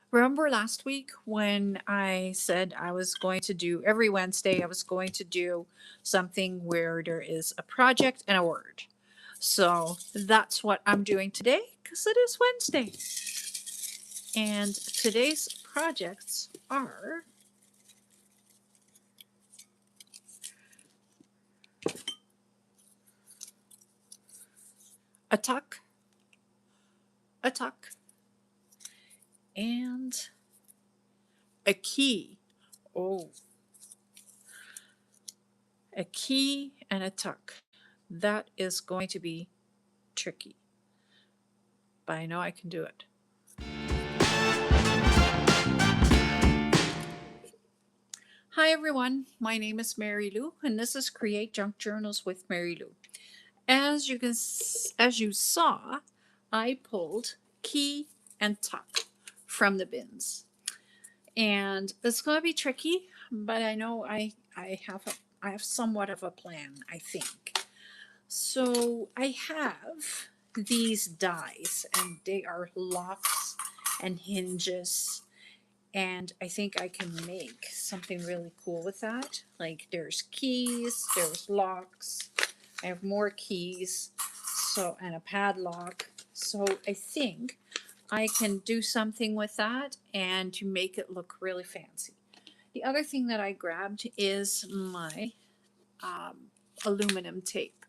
Remember last week when I said I was going to do every Wednesday, I was going to do something where there is a project and a word. So that's what I'm doing today because it is Wednesday. And today's projects are a tuck, a tuck, and a key. Oh, a key and a tuck. That is going to be tricky, but I know I can do it. Hi everyone, my name is Mary Lou, and this is Create Junk Journals with Mary Lou. As you saw, I pulled key and tuck from the bins, and it's going to be tricky, but I know I have somewhat of a plan. I think so. I have these dies, and they are locks and hinges, and I think I can make something really cool with that. Like there's keys, there's locks, I have more keys, so and a padlock. So I think I can do something with that and to make it look really fancy. The other thing that I grabbed is my aluminum tape.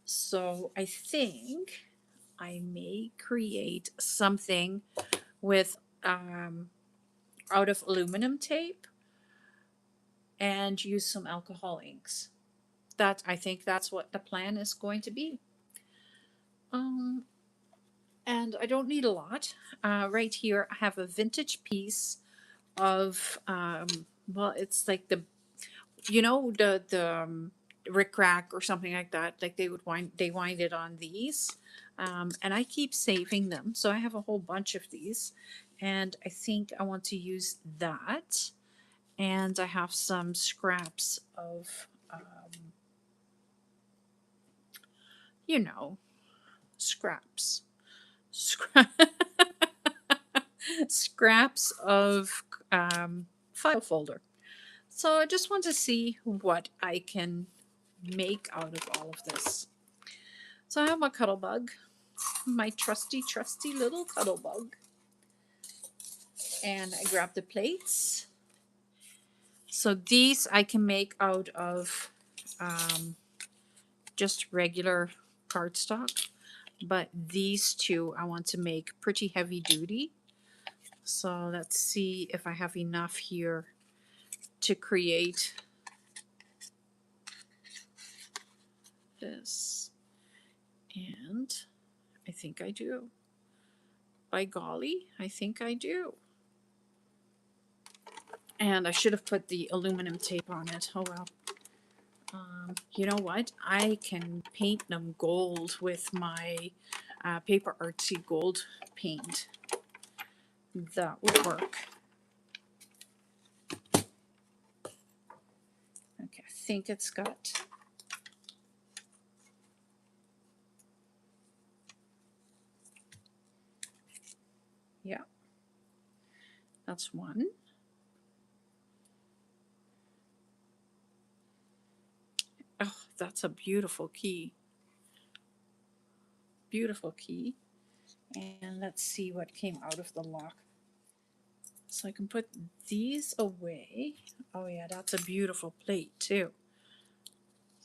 So I think I may create something with out of aluminum tape and use some alcohol inks. That I think that's what the plan is going to be. Um, and I don't need a lot. Right here, I have a vintage piece of well, it's like the rick rack or something like that. Like they wind it on these, and I keep saving them. So I have a whole bunch of these, and I think I want to use that. And I have some scraps of you know, scraps. Scra- Scraps of file folder. So I just want to see what I can make out of all of this. So I have my cuddle bug, my trusty little cuddle bug. And I grab the plates. So these I can make out of just regular cardstock. But these two I want to make pretty heavy duty. So let's see if I have enough here to create this. And I think I do. By golly, I think I do. And I should have put the aluminum tape on it. Oh well. You know what? I can paint them gold with my paper artsy gold paint. That would work. Okay, I think it's got. Yeah, that's one. Oh, that's a beautiful key. Beautiful key. And let's see what came out of the lock. So I can put these away. Oh yeah, that's a beautiful plate too.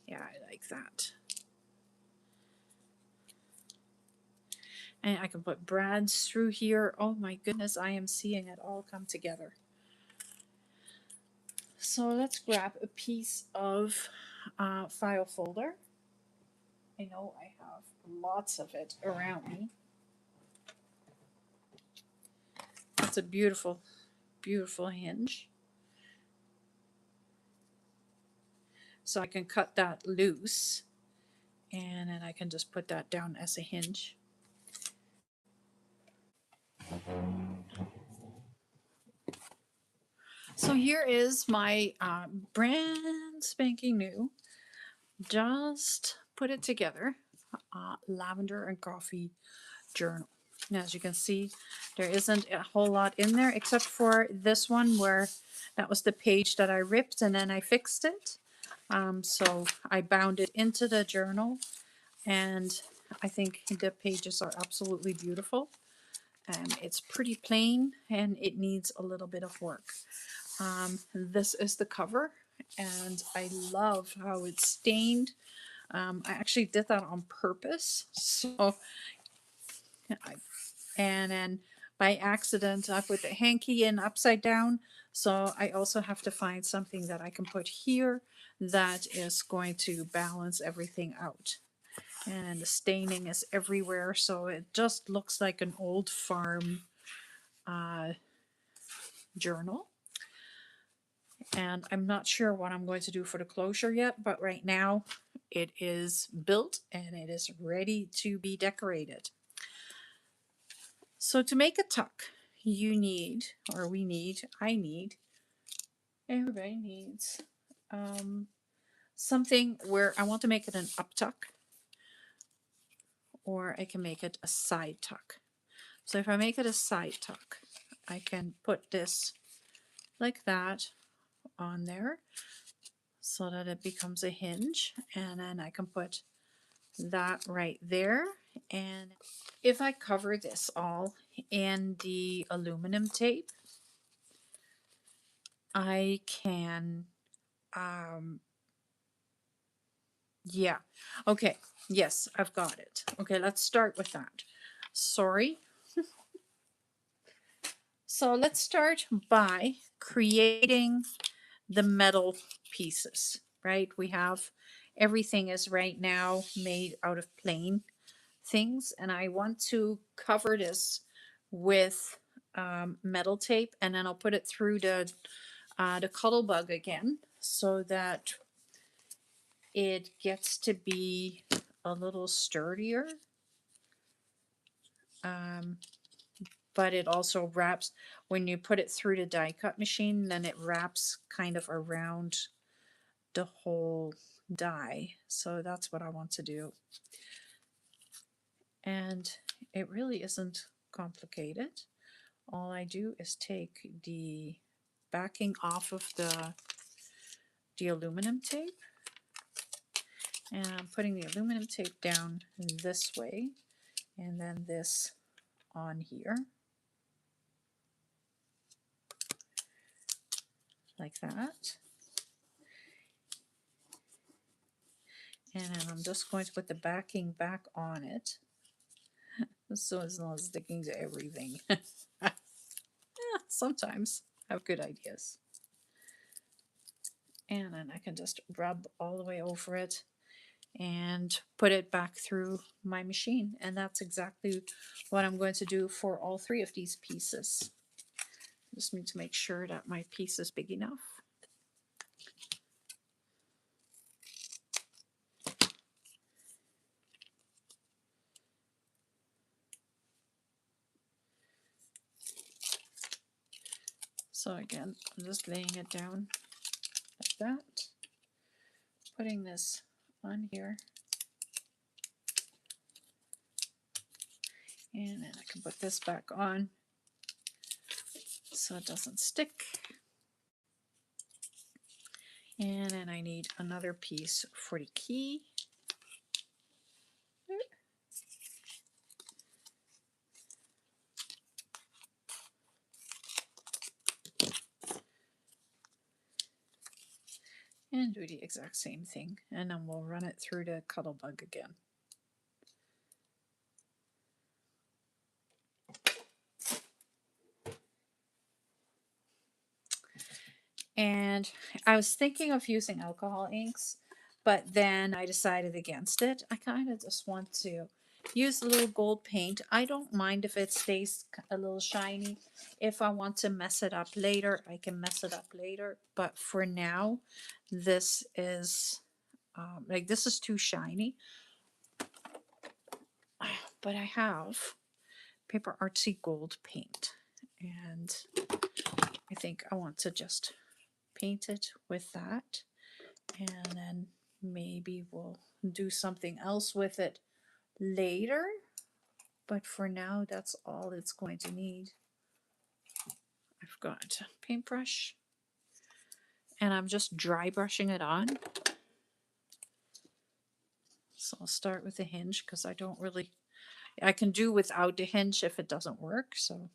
Yeah, I like that. And I can put brads through here. Oh my goodness, I am seeing it all come together. So let's grab a piece of file folder. I know I have lots of it around me. That's a beautiful, beautiful hinge. So I can cut that loose and then I can just put that down as a hinge. So here is my brand spanking new, just put it together, lavender and coffee journal. And as you can see, there isn't a whole lot in there except for this one where that was the page that I ripped and then I fixed it. So I bound it into the journal, and I think the pages are absolutely beautiful. It's pretty plain and it needs a little bit of work. This is the cover, and I love how it's stained. I actually did that on purpose. So, and then by accident, I put the hanky in upside down. So I also have to find something that I can put here that is going to balance everything out. And the staining is everywhere, so it just looks like an old farm journal. And I'm not sure what I'm going to do for the closure yet, but right now it is built and it is ready to be decorated. So to make a tuck, you need, or we need, I need, everybody needs something where I want to make it an up tuck, or I can make it a side tuck. So if I make it a side tuck, I can put this like that on there so that it becomes a hinge, and then I can put that right there. And if I cover this all in the aluminum tape, I can yeah, okay, yes, I've got it. Okay, let's start with that. Sorry. So let's start by creating the metal pieces, right? We have everything is right now made out of plain things, and I want to cover this with metal tape, and then I'll put it through the cuddle bug again so that it gets to be a little sturdier. Um, but it also wraps, when you put it through the die cut machine, then it wraps kind of around the whole die. So that's what I want to do. And it really isn't complicated. All I do is take the backing off of the aluminum tape, and I'm putting the aluminum tape down this way, and then this on here like that. And then I'm just going to put the backing back on it so it's not sticking to everything. Yeah, sometimes I have good ideas. And then I can just rub all the way over it and put it back through my machine. And that's exactly what I'm going to do for all three of these pieces. Just need to make sure that my piece is big enough. So again, I'm just laying it down like that, putting this on here, and then I can put this back on so it doesn't stick. And then I need another piece for the key. And do the exact same thing, and then we'll run it through the cuddle bug again. And I was thinking of using alcohol inks, but then I decided against it. I kind of just want to use a little gold paint. I don't mind if it stays a little shiny. If I want to mess it up later, I can mess it up later. But for now, this is like, this is too shiny. But I have Paper Artsy gold paint, and I think I want to just paint it with that, and then maybe we'll do something else with it later. but for now, that's all it's going to need. I've got a paintbrush, and I'm just dry brushing it on. So I'll start with the hinge because I can do without the hinge if it doesn't work. So,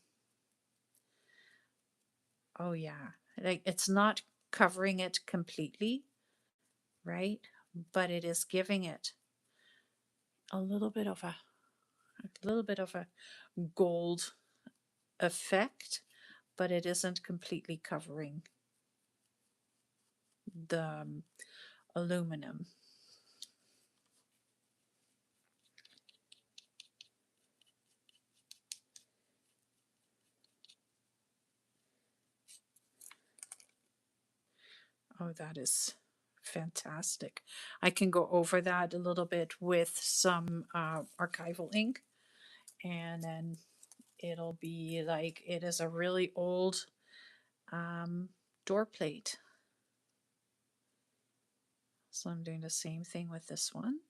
oh yeah, like it's not covering it completely, right? But it is giving it a little bit of a gold effect, but it isn't completely covering the aluminum. Oh, that is fantastic. I can go over that a little bit with some archival ink, and then it'll be like it is a really old door plate. So I'm doing the same thing with this one.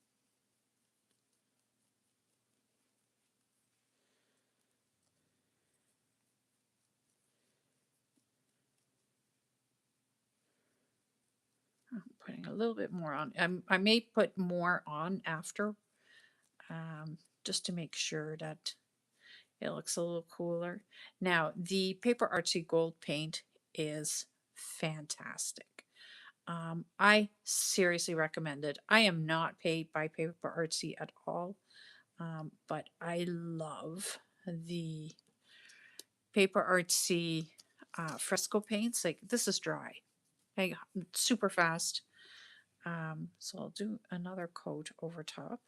I'm putting a little bit more on. I may put more on after, just to make sure that it looks a little cooler. Now, the Paper Artsy Gold paint is fantastic. I seriously recommend it. I am not paid by Paper Artsy at all, but I love the Paper Artsy fresco paints. Like this is dry, like super fast. So I'll do another coat over top.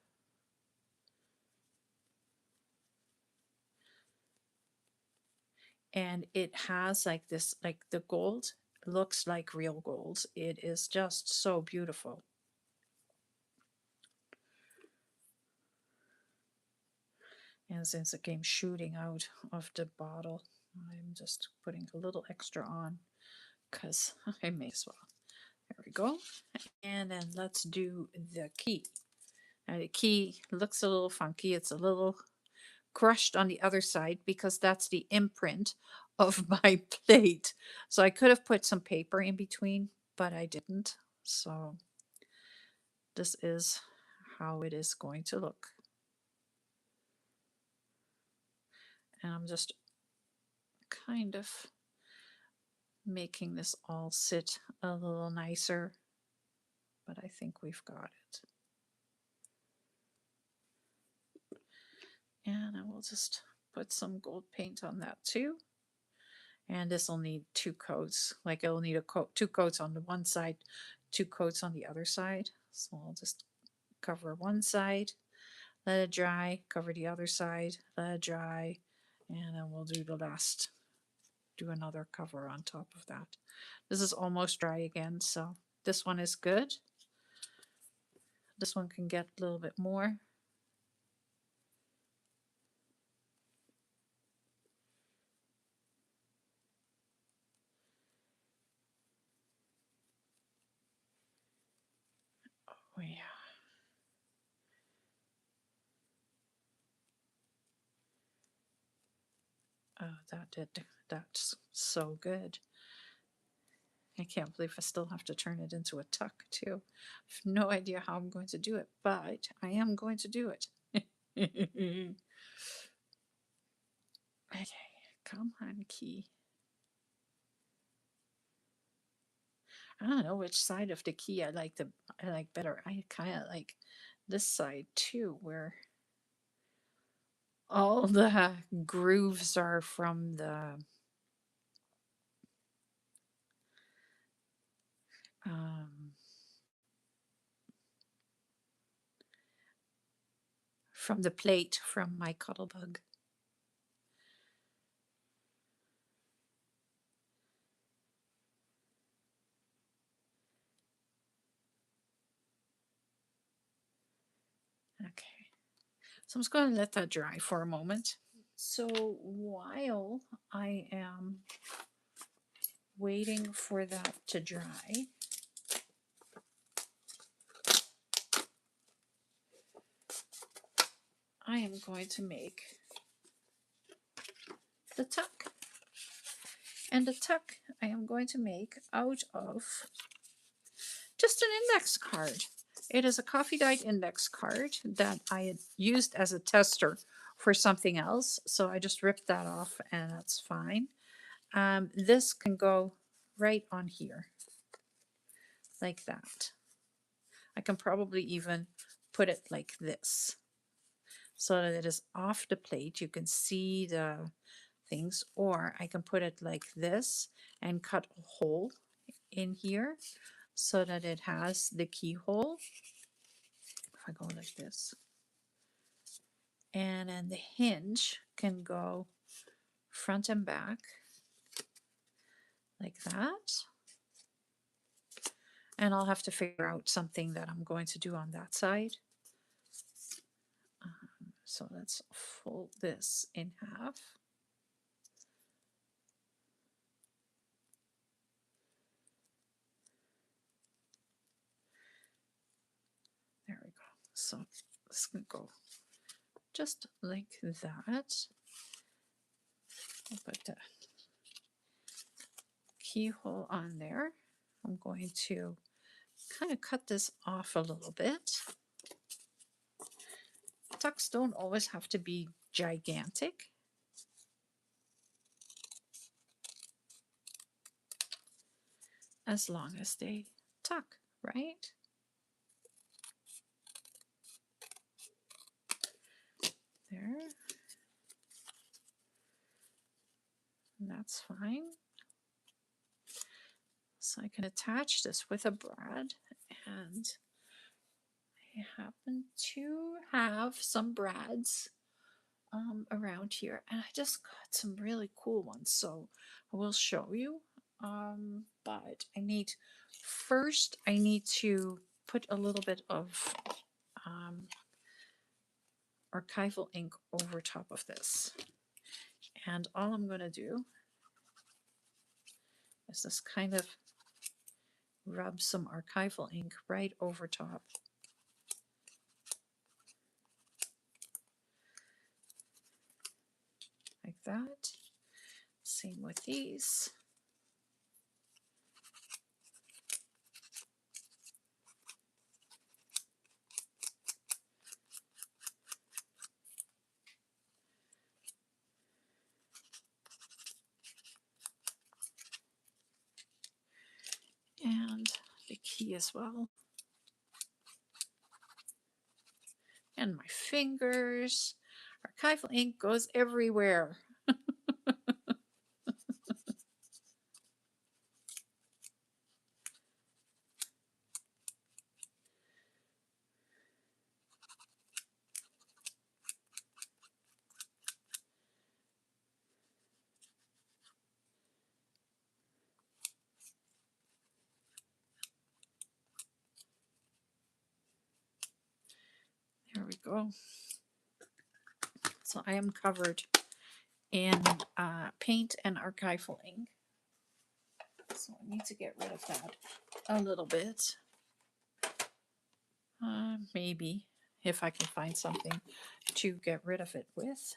And it has like this, like the gold looks like real gold. It is just so beautiful. And since it came shooting out of the bottle, I'm just putting a little extra on because I may as well. There we go. And then let's do the key. Now the key looks a little funky. It's a little crushed on the other side because that's the imprint of my plate. So I could have put some paper in between, but I didn't. So this is how it is going to look. And I'm just kind of making this all sit a little nicer, but I think we've got it. And I will just put some gold paint on that too. And this will need 2 coats. Like it'll need 2 coats on the one side, 2 coats on the other side. So I'll just cover one side, let it dry, cover the other side, let it dry, and then we'll do another cover on top of that. This is almost dry again, so this one is good. This one can get a little bit more. Oh yeah. Oh, that's so good. I can't believe I still have to turn it into a tuck too. I have no idea how I'm going to do it, but I am going to do it. Okay, come on, key. I don't know which side of the key I like better. I kind of like this side too, where all the grooves are um, from the plate from my Cuttlebug. Okay, so I'm just going to let that dry for a moment. So while I am waiting for that to dry, I am going to make the tuck. And the tuck I am going to make out of just an index card. It is a coffee dyed index card that I had used as a tester for something else. So I just ripped that off and that's fine. This can go right on here like that. I can probably even put it like this so that it is off the plate. You can see the things, or I can put it like this and cut a hole in here so that it has the keyhole. If I go like this, and then the hinge can go front and back like that. And I'll have to figure out something that I'm going to do on that side. So let's fold this in half. There we go. So this can go just like that. I'll put the keyhole on there. I'm going to kind of cut this off a little bit. Tucks don't always have to be gigantic. As long as they tuck, right? There. That's fine. So I can attach this with a brad, and I happen to have some brads around here, and I just got some really cool ones, so I will show you. But I need to put a little bit of archival ink over top of this, and all I'm going to do is just kind of rub some archival ink right over top. Like that. Same with these. And the key as well. And my fingers. Archival ink goes everywhere. There we go. So I am covered in paint and archival ink. So I need to get rid of that a little bit. Maybe if I can find something to get rid of it with.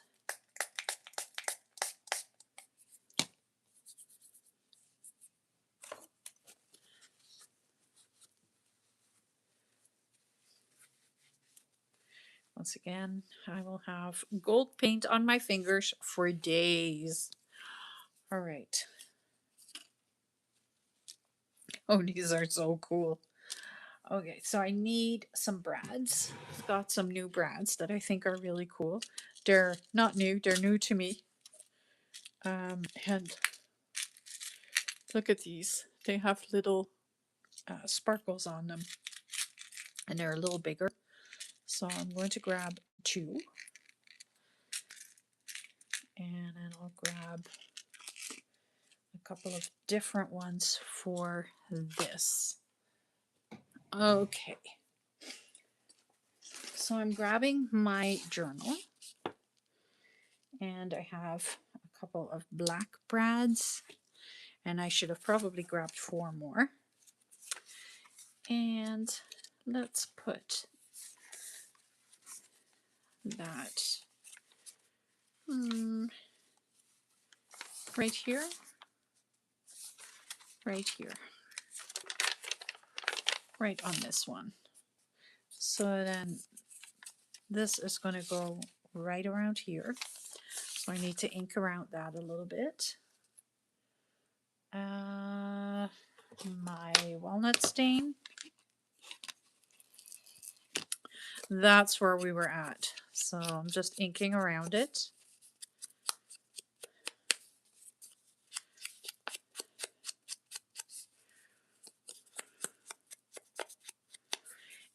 Once again, I will have gold paint on my fingers for days. All right. Oh, these are so cool. Okay, so I need some brads. I've got some new brads that I think are really cool. They're not new, they're new to me. And look at these. They have little sparkles on them. And they're a little bigger. So I'm going to grab two. And then I'll grab a couple of different ones for this. Okay. So I'm grabbing my journal. And I have a couple of black brads. And I should have probably grabbed 4 more. And let's put that right here, right here, right on this one. So then this is going to go right around here. So I need to ink around that a little bit. My walnut stain. That's where we were at. So I'm just inking around it.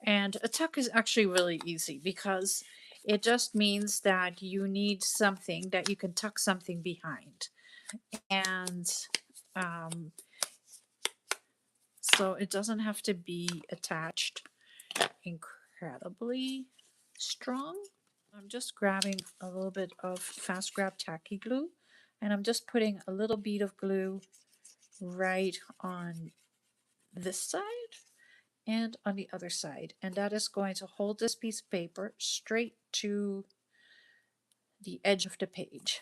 And a tuck is actually really easy because it just means that you need something that you can tuck something behind. And so it doesn't have to be attached incredibly strong. I'm just grabbing a little bit of fast grab tacky glue, and I'm just putting a little bead of glue right on this side and on the other side, and that is going to hold this piece of paper straight to the edge of the page.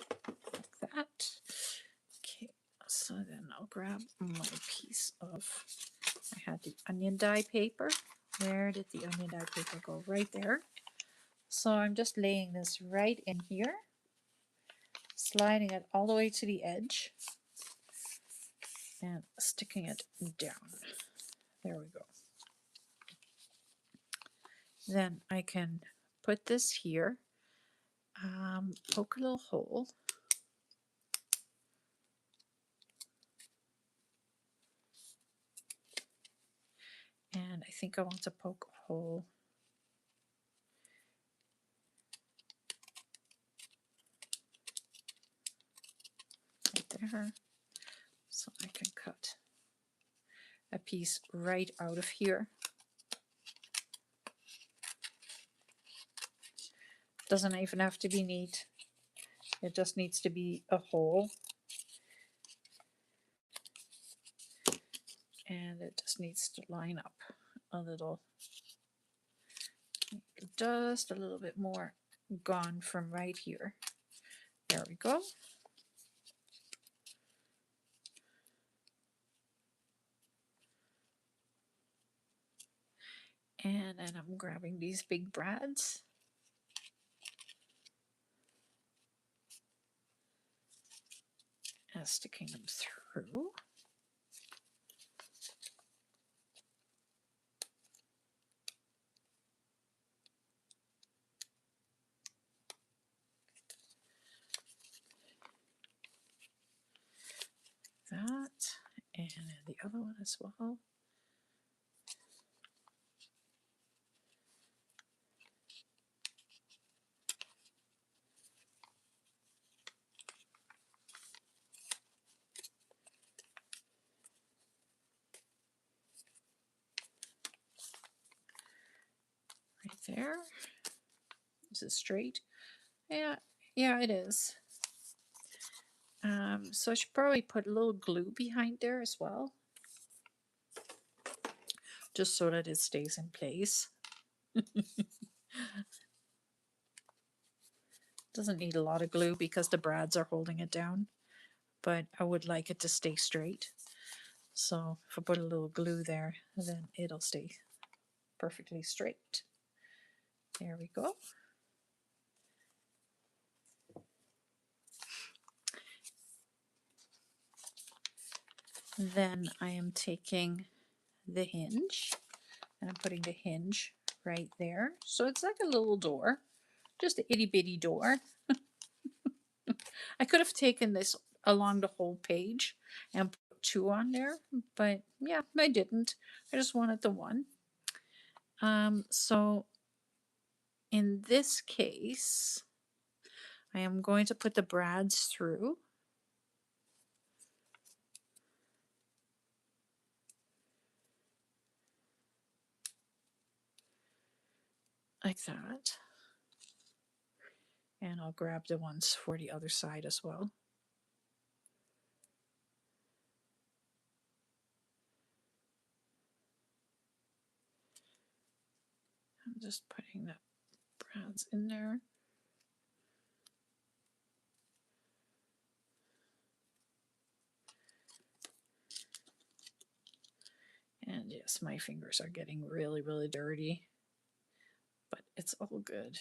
Like that. Okay, so then I'll grab my piece of, I had the onion dye paper. Where did the onion dye paper go? Right there. So I'm just laying this right in here, sliding it all the way to the edge, and sticking it down. There we go. Then I can put this here, poke a little hole, and I think I want to poke a hole right there, so I can cut a piece right out of here. Doesn't even have to be neat, it just needs to be a hole, and it just needs to line up a little, just a little bit more gone from right here. There we go. And then I'm grabbing these big brads. And sticking them through. That, and the other one as well. Right there. Is it straight? Yeah, it is. So I should probably put a little glue behind there as well, just so that it stays in place. Doesn't need a lot of glue because the brads are holding it down, but I would like it to stay straight. So if I put a little glue there, then it'll stay perfectly straight. There we go. Then I am taking the hinge and I'm putting the hinge right there. So it's like a little door, just an itty bitty door. I could have taken this along the whole page and put two on there, but yeah, I didn't. I just wanted the one. So in this case, I am going to put the brads through. Like that. And I'll grab the ones for the other side as well. I'm just putting the brads in there. And yes, my fingers are getting really, really dirty, but it's all good.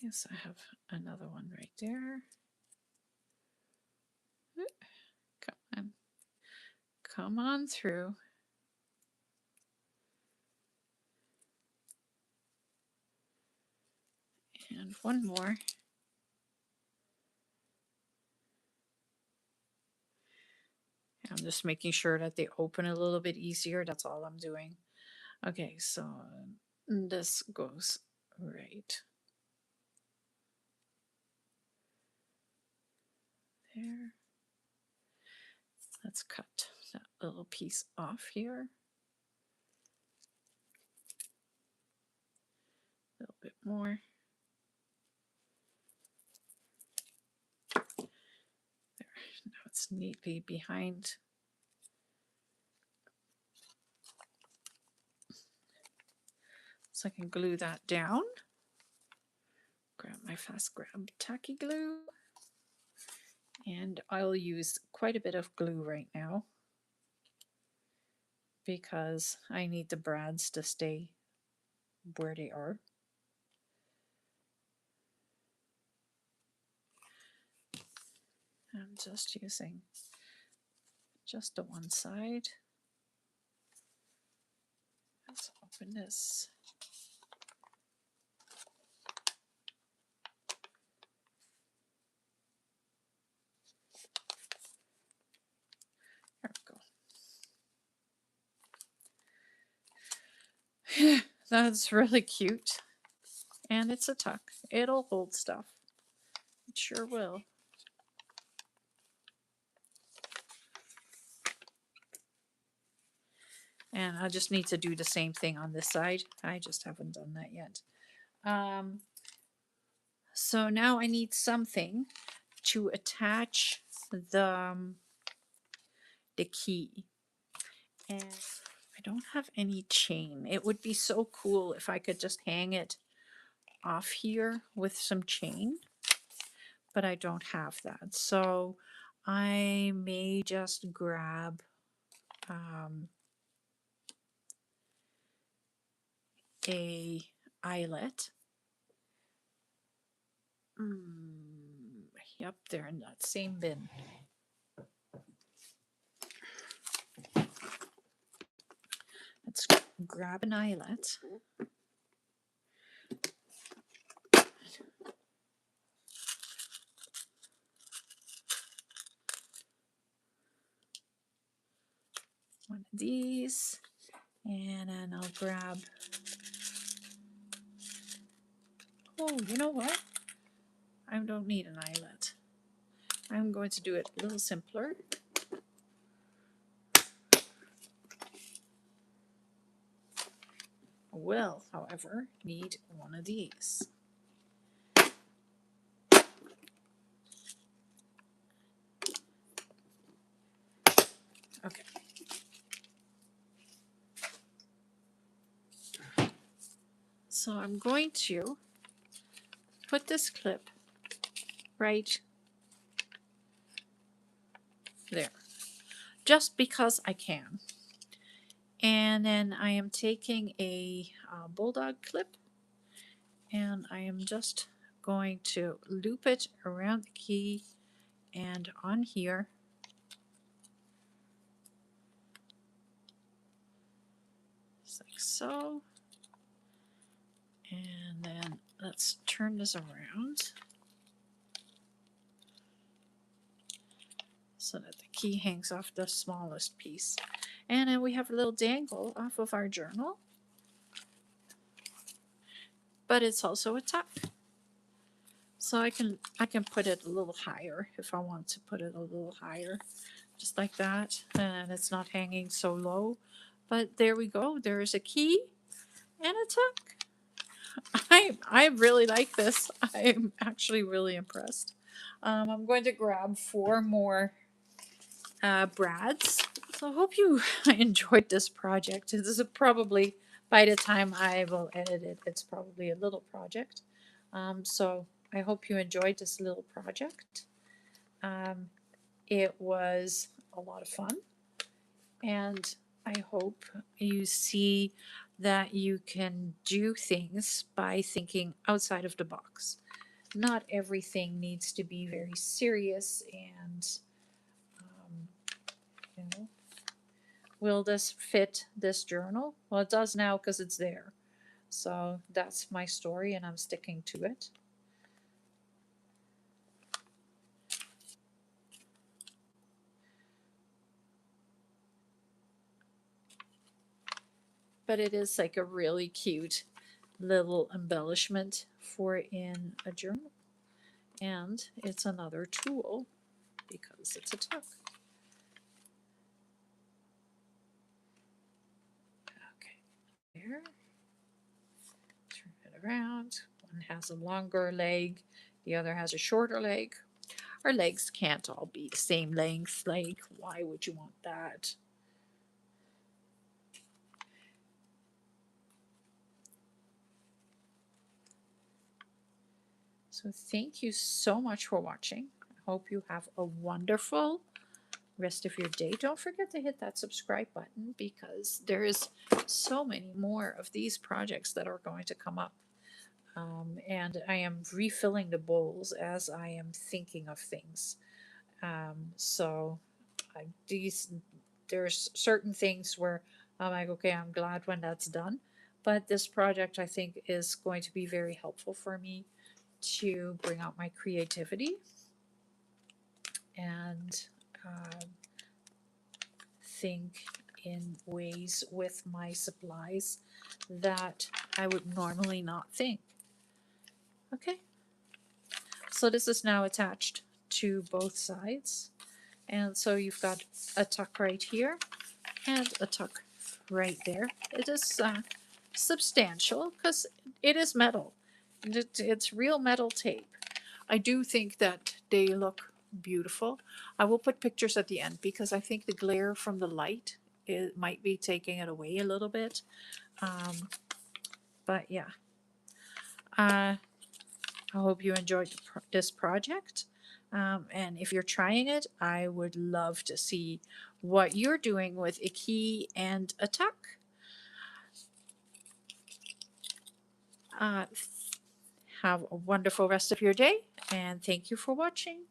Okay, so I have another one right there. Come on. Come on through. And one more. I'm just making sure that they open a little bit easier. That's all I'm doing. Okay, so this goes right there. Let's cut that little piece off here. A little bit more. There. Now it's neatly behind. So I can glue that down. Grab my fast grab tacky glue. And I'll use quite a bit of glue right now because I need the brads to stay where they are. I'm just using just the one side. Let's open this. There we go. That's really cute. And it's a tuck. It'll hold stuff. It sure will. And I just need to do the same thing on this side. I just haven't done that yet. So now I need something to attach the key. And I don't have any chain. It would be so cool if I could just hang it off here with some chain, but I don't have that. So I may just grab a eyelet. Yep, they're in that same bin. Let's grab an eyelet. One of these, and then I'll grab, oh, you know what? I don't need an eyelet. I'm going to do it a little simpler. I will, however, need one of these. Okay. So I'm going to put this clip right there, just because I can. And then I am taking a bulldog clip, and I am just going to loop it around the key and on here. Just like so. And then let's turn this around so that the key hangs off the smallest piece. And then we have a little dangle off of our journal. But it's also a tuck. So I can put it a little higher if I want to put it a little higher. Just like that. And it's not hanging so low. But there we go. There's a key and a tuck. I really like this. I'm actually really impressed. I'm going to grab 4 more brads. So I hope you enjoyed this project. This is probably, by the time I will edit it, it's probably a little project. So I hope you enjoyed this little project. Um, it was a lot of fun, and I hope you see that you can do things by thinking outside of the box. Not everything needs to be very serious and, um, you know, will this fit this journal? Well, it does now because it's there. So that's my story and I'm sticking to it. But it is like a really cute little embellishment for in a journal. And it's another tool because it's a tuck. Okay, there. Turn it around. One has a longer leg, the other has a shorter leg. Our legs can't all be the same length. Like, why would you want that? So thank you so much for watching. I hope you have a wonderful rest of your day. Don't forget to hit that subscribe button because there is so many more of these projects that are going to come up. And I am refilling the bowls as I am thinking of things. So these there's certain things where I'm like, okay, I'm glad when that's done. But this project I think is going to be very helpful for me to bring out my creativity and think in ways with my supplies that I would normally not think. Okay, so this is now attached to both sides. And so you've got a tuck right here and a tuck right there. It is substantial because it is metal. It's real metal tape. I do think that they look beautiful. I will put pictures at the end because I think the glare from the light it might be taking it away a little bit. But yeah, I hope you enjoyed this project. And if you're trying it, I would love to see what you're doing with a key and a tuck. Uh, have a wonderful rest of your day, and thank you for watching.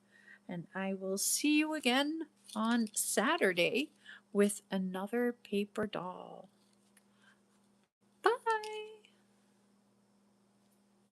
And I will see you again on Saturday with another paper doll.